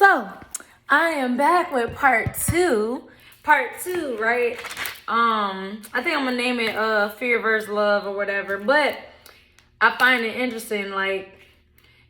So, I am back with part two. Part two, right? I think I'm gonna name it Fear versus Love or whatever. But I find it interesting, like,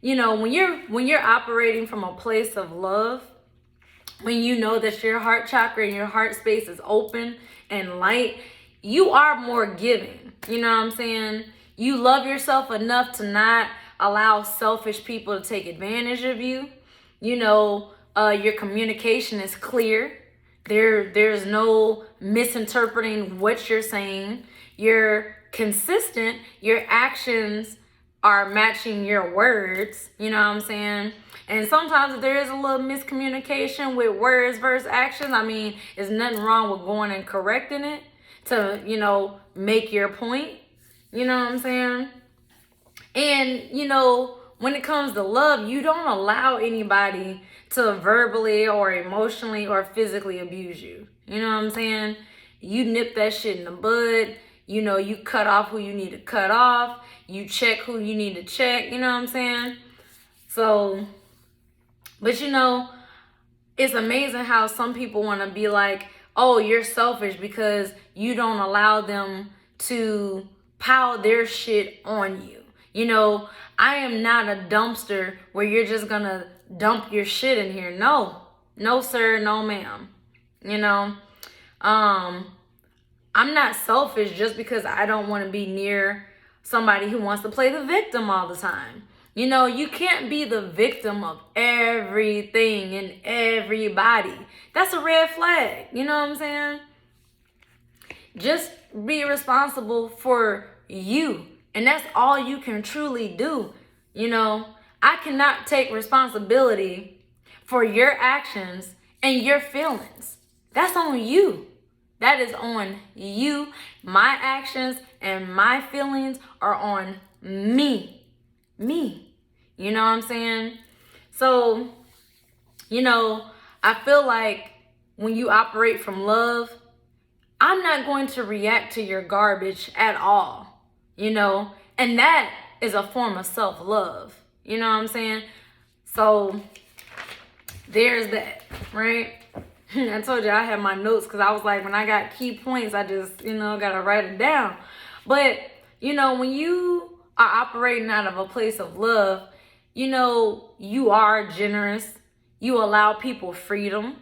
when you're operating from a place of love, when you know that your heart chakra and your heart space is open and light, you are more giving. You know what I'm saying? You love yourself enough to not allow selfish people to take advantage of you. Your communication is clear. There's no misinterpreting what you're saying. You're consistent. Your actions are matching your words. You know what I'm saying? And sometimes if there is a little miscommunication with words versus actions, I mean, there's nothing wrong with going and correcting it to, make your point. You know what I'm saying? And, when it comes to love, you don't allow anybody to verbally or emotionally or physically abuse you. You know what I'm saying? You nip that shit in the bud. You cut off who you need to cut off. You check who you need to check. You know what I'm saying? So, but it's amazing how some people want to be like, oh, you're selfish because you don't allow them to pile their shit on you. I am not a dumpster where you're just gonna dump your shit in here. No sir, no ma'am. I'm not selfish just because I don't want to be near somebody who wants to play the victim all the time. You can't be the victim of everything and everybody. That's a red flag. You know what I'm saying? Just be responsible for you. And that's all you can truly do. I cannot take responsibility for your actions and your feelings. That's on you. That is on you. My actions and my feelings are on me. Me. You know what I'm saying? So, I feel like when you operate from love, I'm not going to react to your garbage at all. And that is a form of self-love. You know what I'm saying? So there's that, right? I told you I had my notes because I was like, when I got key points, I just, gotta write it down. But, when you are operating out of a place of love, you are generous. You allow people freedom.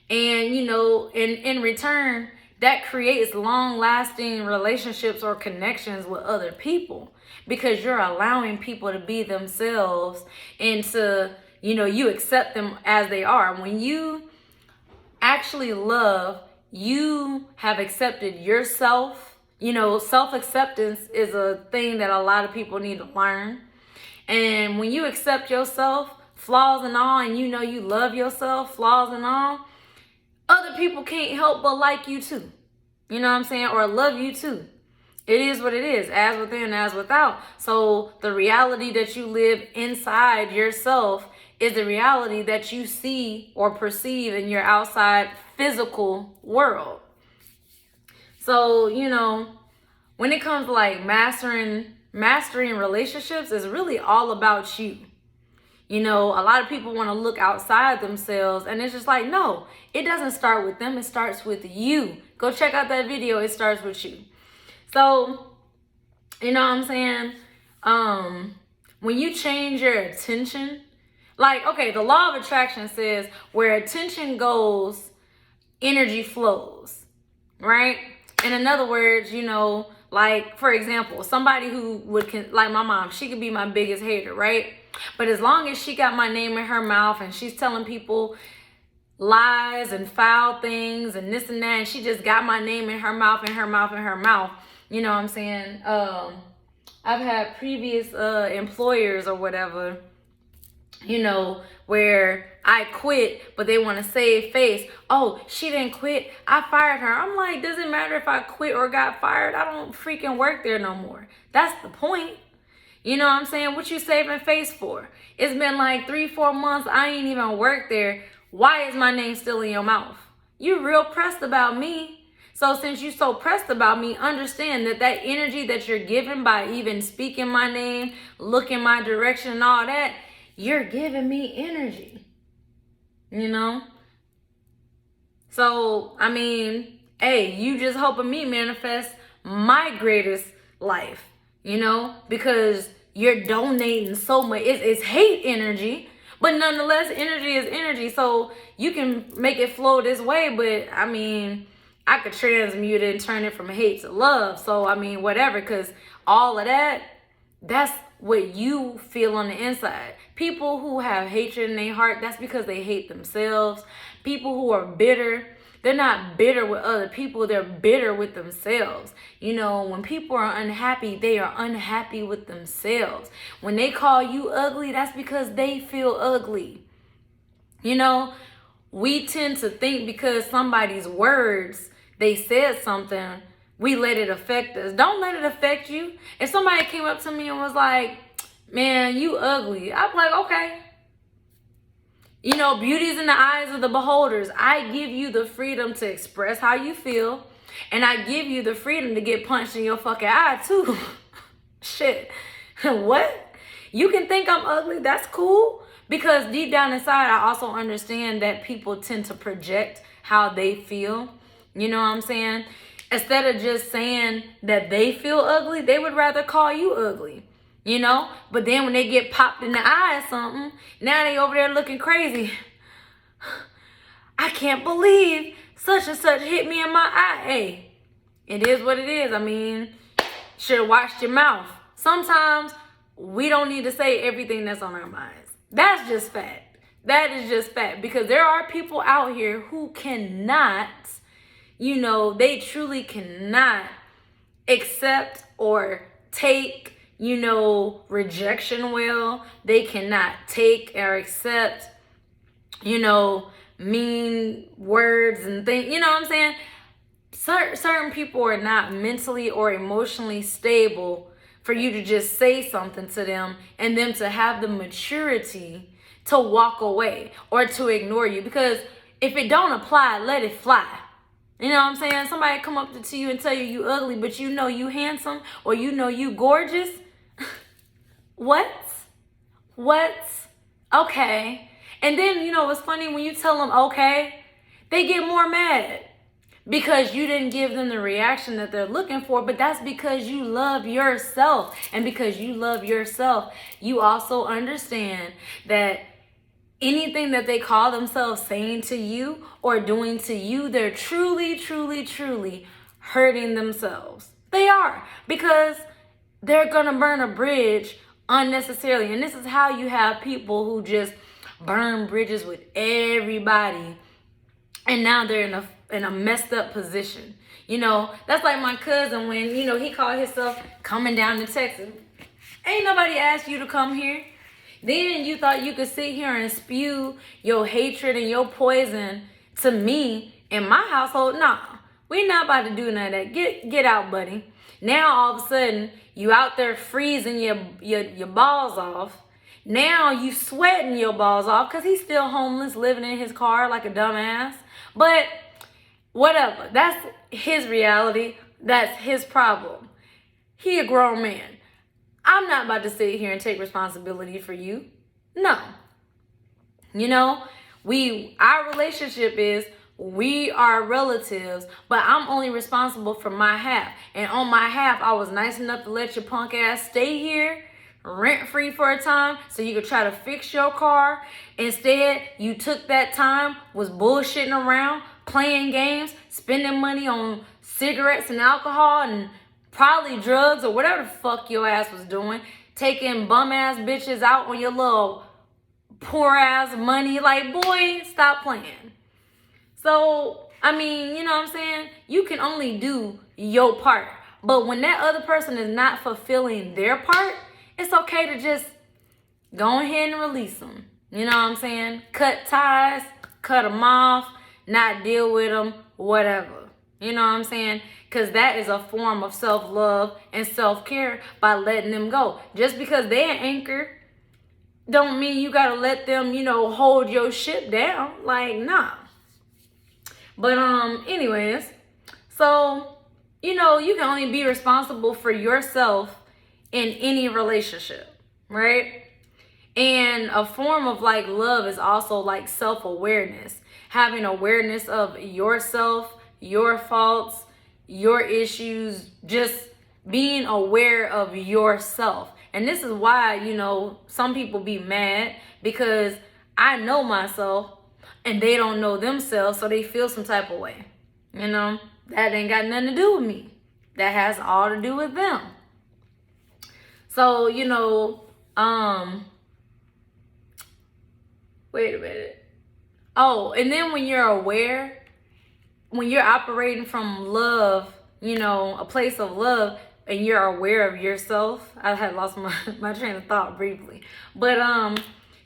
And, in return, that creates long-lasting relationships or connections with other people because you're allowing people to be themselves and to, you accept them as they are. When you actually love, you have accepted yourself. Self-acceptance is a thing that a lot of people need to learn. And when you accept yourself, flaws and all, and you love yourself, flaws and all, other people can't help but like you too. You know what I'm saying? Or love you too. It is what it is, as within, as without. So the reality that you live inside yourself is the reality that you see or perceive in your outside physical world. So, when it comes to like mastering relationships, it's really all about you. A lot of people want to look outside themselves, and it's just like, no, it doesn't start with them. It starts with you. Go check out that video. It starts with you. So, you know what I'm saying? When you change your attention, like, okay, the law of attraction says where attention goes, energy flows, right? And in other words, like, for example, somebody who like my mom, she could be my biggest hater, right? But as long as she got my name in her mouth and she's telling people lies and foul things and this and that, and she just got my name in her mouth, in her mouth, in her mouth, you know what I'm saying? I've had previous employers or whatever, where I quit, but they want to save face. Oh, she didn't quit. I fired her. I'm like, doesn't matter if I quit or got fired. I don't freaking work there no more. That's the point. You know what I'm saying? What you saving face for? It's been like 3-4 months. I ain't even worked there. Why is my name still in your mouth? You real pressed about me. So since you so pressed about me, understand that energy that you're giving by even speaking my name, looking my direction and all that, you're giving me energy. you know? So, I mean, hey, you just helping me manifest my greatest life, you know? Because you're donating so much. It's hate energy, but nonetheless, energy is energy. So you can make it flow this way, but I mean, I could transmute it and turn it from hate to love. So, I mean, whatever, because all of that, that's what you feel on the inside. People who have hatred in their heart, that's because they hate themselves. People who are bitter, they're not bitter with other people, they're bitter with themselves. You know, when people are unhappy, they are unhappy with themselves. When they call you ugly, that's because they feel ugly. You know, we tend to think because somebody's words, they said something, we let it affect us. Don't let it affect you. If somebody came up to me and was like, man, you ugly, I'd be like, okay. You know, beauty's in the eyes of the beholders. I give you the freedom to express how you feel. And I give you the freedom to get punched in your fucking eye, too. Shit. What? You can think I'm ugly. That's cool. Because deep down inside, I also understand that people tend to project how they feel. You know what I'm saying? Instead of just saying that they feel ugly, they would rather call you ugly. You know, but then when they get popped in the eye or something, now they over there looking crazy. I can't believe such and such hit me in my eye. Hey, it is what it is. I mean, should have watched your mouth. Sometimes we don't need to say everything that's on our minds. That's just fact. That is just fact. Because there are people out here who cannot, you know, they truly cannot accept or take, you know, rejection well. They cannot take or accept, you know, mean words and things. You know what I'm saying? Certain people are not mentally or emotionally stable for you to just say something to them and them to have the maturity to walk away or to ignore you. Because if it don't apply, let it fly. You know what I'm saying? Somebody come up to you and tell you ugly, but you know you handsome or you know you gorgeous. What? Okay. And then, you know, it's funny when you tell them okay, they get more mad because you didn't give them the reaction that they're looking for. But that's because you love yourself. And because you love yourself, you also understand that anything that they call themselves saying to you or doing to you, they're truly, truly, truly hurting themselves. They are, because they're going to burn a bridge unnecessarily. And this is how you have people who just burn bridges with everybody. And now they're in a messed up position. You know, that's like my cousin when, you know, he called himself coming down to Texas. Ain't nobody asked you to come here. Then you thought you could sit here and spew your hatred and your poison to me in my household. Nah, we not about to do none of that. Get out, buddy. Now all of a sudden you out there freezing your balls off. Now you sweating your balls off because he's still homeless, living in his car like a dumbass. But whatever, that's his reality. That's his problem. He a grown man. I'm not about to sit here and take responsibility for you. No. You know, our relationship is we are relatives, but I'm only responsible for my half. And on my half, I was nice enough to let your punk ass stay here rent-free for a time so you could try to fix your car. Instead, you took that time, was bullshitting around, playing games, spending money on cigarettes and alcohol and probably drugs or whatever the fuck your ass was doing, taking bum ass bitches out on your little poor ass money. Like, boy, stop playing. So, I mean, you know what I'm saying? You can only do your part. But when that other person is not fulfilling their part, it's okay to just go ahead and release them. You know what I'm saying? Cut ties, cut them off, not deal with them, whatever. You know what I'm saying? Because that is a form of self-love and self-care by letting them go. Just because they're an anchor don't mean you got to let them, you know, hold your shit down. Like, nah. But anyways, so, you know, you can only be responsible for yourself in any relationship, right? And a form of like love is also like self-awareness, having awareness of yourself, your faults, your issues, just being aware of yourself. And this is why, some people be mad, because I know myself and they don't know themselves, so they feel some type of way. That ain't got nothing to do with me. That has all to do with them. So, wait a minute. Oh, and then when you're aware, when you're operating from love, a place of love, and you're aware of yourself. I had lost my train of thought briefly. But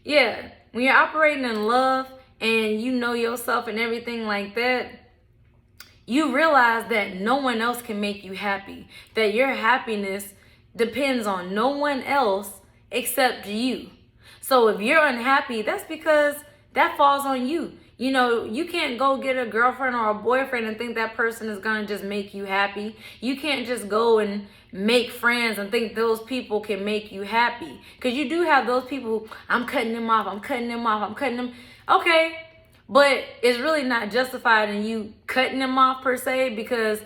yeah, when you're operating in love and you know yourself and everything like that, you realize that no one else can make you happy. That your happiness depends on no one else except you. So if you're unhappy, that's because that falls on you. You can't go get a girlfriend or a boyfriend and think that person is going to just make you happy. You can't just go and make friends and think those people can make you happy. Because you do have those people who, I'm cutting them off, I'm cutting them off, I'm cutting them. Okay, but it's really not justified in you cutting them off per se, because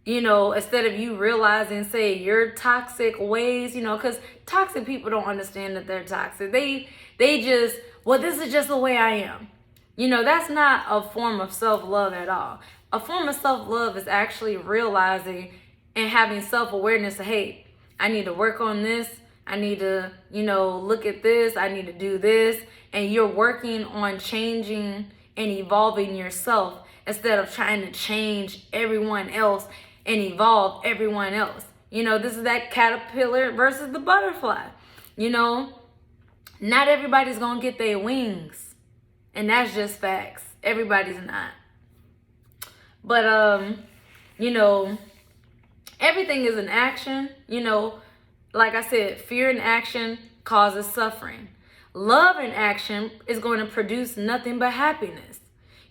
instead of you realizing, say, your toxic ways, because toxic people don't understand that they're toxic. They just, well, this is just the way I am. That's not a form of self-love at all. A form of self-love is actually realizing and having self-awareness of, hey, I need to work on this. I need to, look at this. I need to do this. And you're working on changing and evolving yourself instead of trying to change everyone else and evolve everyone else. This is that caterpillar versus the butterfly. Not everybody's going to get their wings. And that's just facts. Everybody's not. But, everything is an action. Like I said, fear in action causes suffering. Love in action is going to produce nothing but happiness.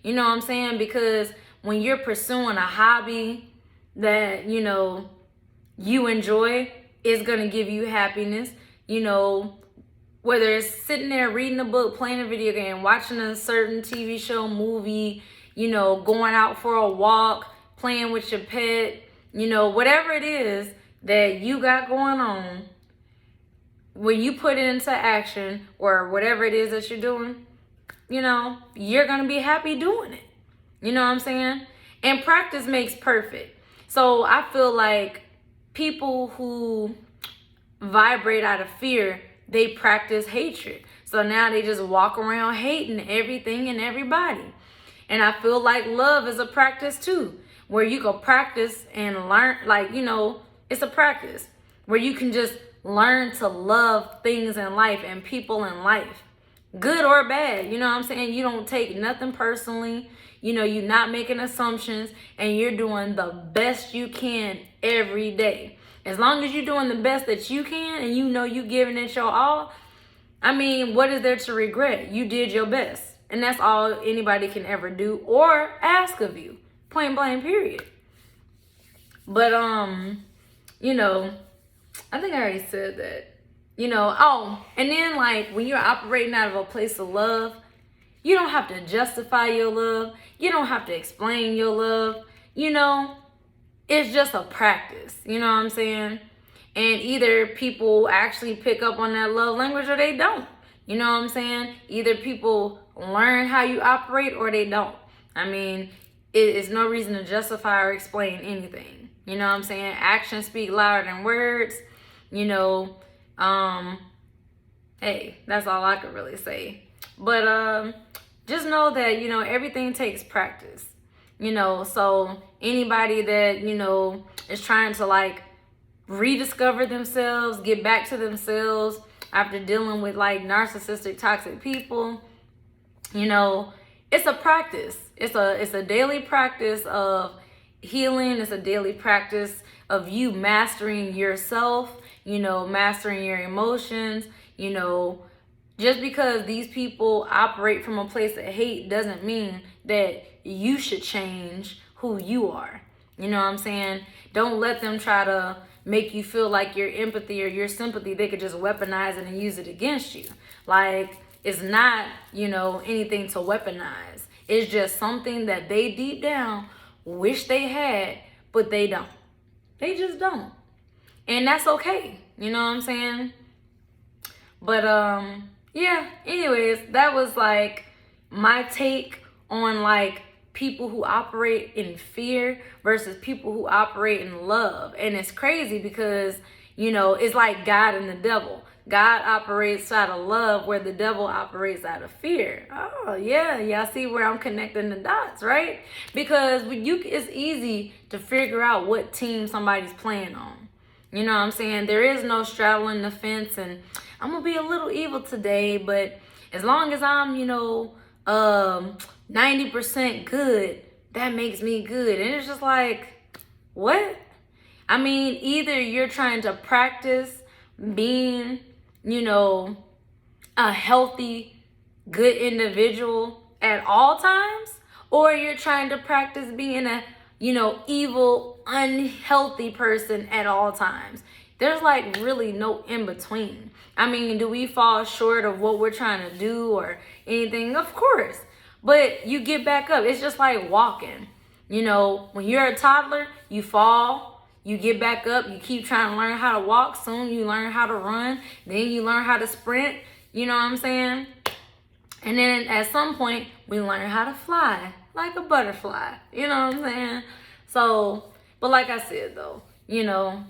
You know what I'm saying? Because when you're pursuing a hobby that, you enjoy, it's going to give you happiness. Whether it's sitting there reading a book, playing a video game, watching a certain TV show, movie, going out for a walk, playing with your pet, whatever it is that you got going on, when you put it into action or whatever it is that you're doing, you're going to be happy doing it. You know what I'm saying? And practice makes perfect. So I feel like people who vibrate out of fear, they practice hatred. So now they just walk around hating everything and everybody. And I feel like love is a practice too, where you go practice and learn, it's a practice where you can just learn to love things in life and people in life, good or bad. You know what I'm saying? You don't take nothing personally. You're not making assumptions, and you're doing the best you can every day. As long as you're doing the best that you can and you're giving it your all, what is there to regret? You did your best. And that's all anybody can ever do or ask of you. Point blank, period. But, I think I already said that. And then when you're operating out of a place of love, you don't have to justify your love. You don't have to explain your love. It's just a practice. You know what I'm saying? And either people actually pick up on that love language or they don't. You know what I'm saying? Either people learn how you operate or they don't. It's no reason to justify or explain anything. You know what I'm saying? Actions speak louder than words. Hey, that's all I could really say. But just know that, everything takes practice. So anybody that, is trying to rediscover themselves, get back to themselves after dealing with narcissistic, toxic people, it's a practice. It's a daily practice of healing. It's a daily practice of you mastering yourself, mastering your emotions. Just because these people operate from a place of hate doesn't mean that you should change who you are. You know what I'm saying? Don't let them try to make you feel like your empathy or your sympathy, they could just weaponize it and use it against you. Like, it's not, you know, anything to weaponize. It's just something that they deep down wish they had, but they don't. They just don't. And that's okay. You know what I'm saying? But yeah, anyways, that was like my take on like people who operate in fear versus people who operate in love. And it's crazy because, you know, it's like God and the devil. God operates out of love where the devil operates out of fear. Oh, yeah. Y'all see where I'm connecting the dots, right? Because it's easy to figure out what team somebody's playing on. You know what I'm saying? There is no straddling the fence, and I'm going to be a little evil today, but as long as I'm, you know, 90% good, that makes me good. And it's just like, what? I mean, either you're trying to practice being, you know, a healthy, good individual at all times, or you're trying to practice being a, you know, evil, unhealthy person at all times. There's like really no in between. I mean, do we fall short of what we're trying to do or anything? Of course. But you get back up. It's just like walking. You know, when you're a toddler, you fall, you get back up, you keep trying to learn how to walk. Soon you learn how to run. Then you learn how to sprint. You know what I'm saying? And then at some point, we learn how to fly like a butterfly. You know what I'm saying? So, but like I said, though, you know,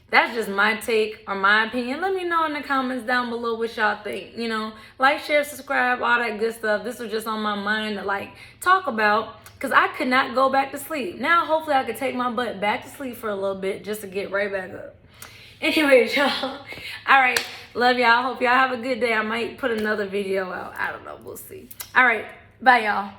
that's just my take or my opinion. Let me know in the comments down below what y'all think. You know, like, share, subscribe, all that good stuff. This was just on my mind to like talk about, because I could not go back to sleep. Now, hopefully I could take my butt back to sleep for a little bit just to get right back up. Anyways, y'all. All right. Love y'all. Hope y'all have a good day. I might put another video out. I don't know. We'll see. All right. Bye, y'all.